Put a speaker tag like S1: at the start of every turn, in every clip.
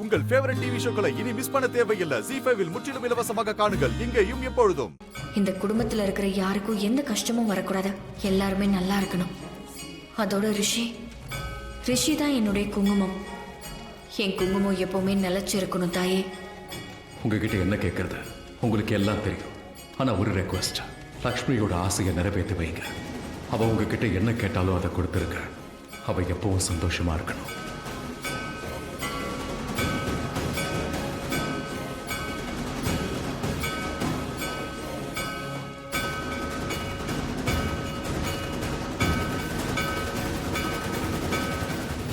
S1: உங்கள் favourite TV ஷோக்களை இனி miss பண்ண தேவையில்லை. ZEE5 இல் முற்றிலும் இலவசமாக காணுங்கள். இங்கேயும் எப்பொழுதும்.
S2: இந்த குடும்பத்துல இருக்கிற யாருக்கும் எந்த கஷ்டமும் வரக்கூடாது. எல்லாருமே நல்லா இருக்கணும். அதோட ரிஷி தான் என்னுடைய குங்குமம். என் குங்குமம் எப்பவுமே நிலைச்சு இருக்கணும் தாயே.
S3: உங்ககிட்ட என்ன கேட்கறது உங்களுக்கு எல்லாம் தெரியும். ஆனா ஒரு ரெக்வஸ்ட், லக்ஷ்மியோட ஆசையை நிறைவேற்றி வைங்க. அவ உங்ககிட்ட என்ன கேட்டாலும் அதை கொடுத்துருக்க. அவ எப்பவும் சந்தோஷமா இருக்கணும்.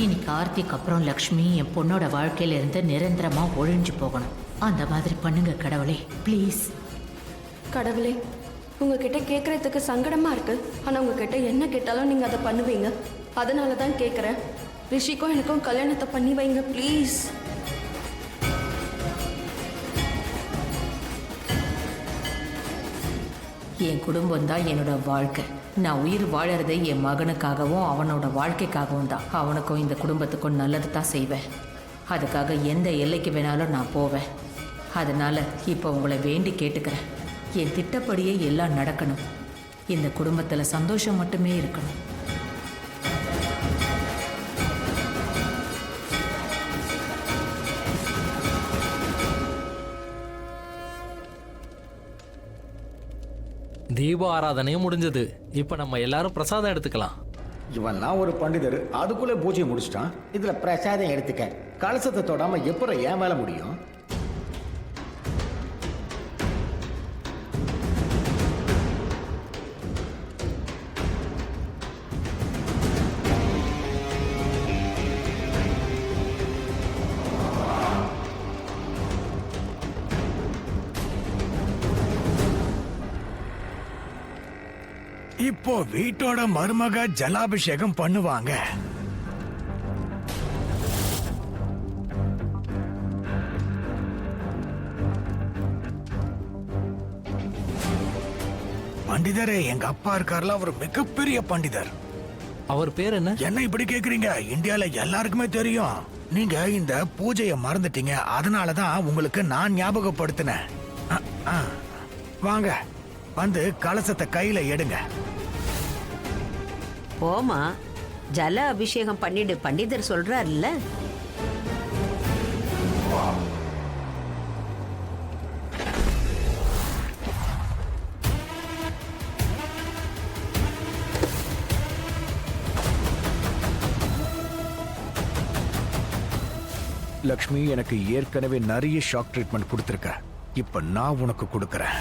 S4: இனி கார்த்திக் அப்புறம் லக்ஷ்மி என் பொண்ணோட வாழ்க்கையில இருந்து நிரந்தரமா ஒழிஞ்சு போகணும். அந்த மாதிரி பண்ணுங்க கடவுளே, ப்ளீஸ்.
S5: கடவுளே, உங்ககிட்ட கேட்கறதுக்கு சங்கடமா இருக்கு. ஆனா உங்ககிட்ட என்ன கேட்டாலும் நீங்க அதை பண்ணுவீங்க. அதனால தான் கேட்குறேன். ரிஷிக்கும் எனக்கும் கல்யாணத்தை பண்ணி வைங்க ப்ளீஸ்.
S4: என் குடும்பம் தான் என்னோட வாழ்க்கை. நான் உயிர் வாழறதை என் மகனுக்காகவும் அவனோட வாழ்க்கைக்காகவும் தான். அவனுக்கும் இந்த குடும்பத்துக்கும் நல்லது தான் செய்வேன். அதுக்காக எந்த எல்லைக்கு வேணாலும் நான் போவேன். அதனால இப்போ உங்களை வேண்டி கேட்டுக்கிறேன். என் திட்டப்படியே எல்லாம் நடக்கணும். இந்த குடும்பத்தில் சந்தோஷம் மட்டுமே இருக்கணும்.
S6: தீப ஆராதனையும் முடிஞ்சது. இப்ப நம்ம எல்லாரும் பிரசாதம் எடுத்துக்கலாம்.
S7: இவன்லாம் ஒரு பண்டிதர், அதுக்குள்ள பூஜையை முடிச்சிட்டான். இதுல பிரசாதம் எடுத்துக்க. கலசத்தை தொடாம எப்பறம் ஏன் மேல முடியும்?
S8: இப்போ வீட்டோட மருமக ஜலாபிஷேகம் பண்ணுவாங்க. பண்டிதரே, எங்க அப்பா இருக்கார்ல, அவர் மிகப்பெரிய பண்டிதர்.
S6: அவர் பேர் என்ன?
S8: என்ன இப்படி கேக்குறீங்க? இந்தியால எல்லாருக்குமே தெரியும். நீங்க இந்த பூஜையை மறந்துட்டீங்க. அதனாலதான் உங்களுக்கு நான் ஞாபகப்படுத்தினேன். வாங்க, வந்து கலசத்தை கையில எடுங்க.
S9: போமா, ஜல அபிஷேகம் பண்ணிடு, பண்டிதர் சொல்றாருல்ல.
S8: லக்ஷ்மி, எனக்கு ஏற்கனவே நிறைய ஷாக் ட்ரீட்மெண்ட் கொடுத்துருக்க. இப்ப நான் உனக்கு கொடுக்கறேன்.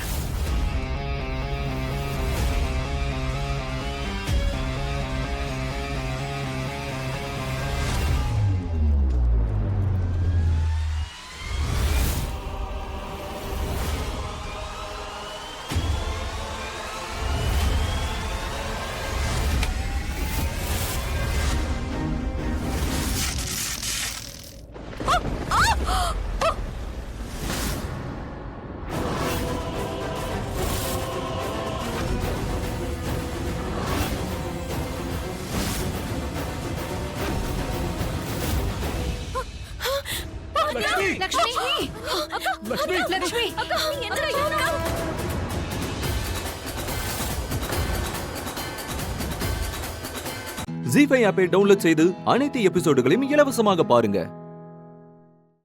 S10: ZEE5 ஆப்பை டவுன்லோட் செய்து அனைத்து எபிசோடுகளையும் இலவசமாக பாருங்க.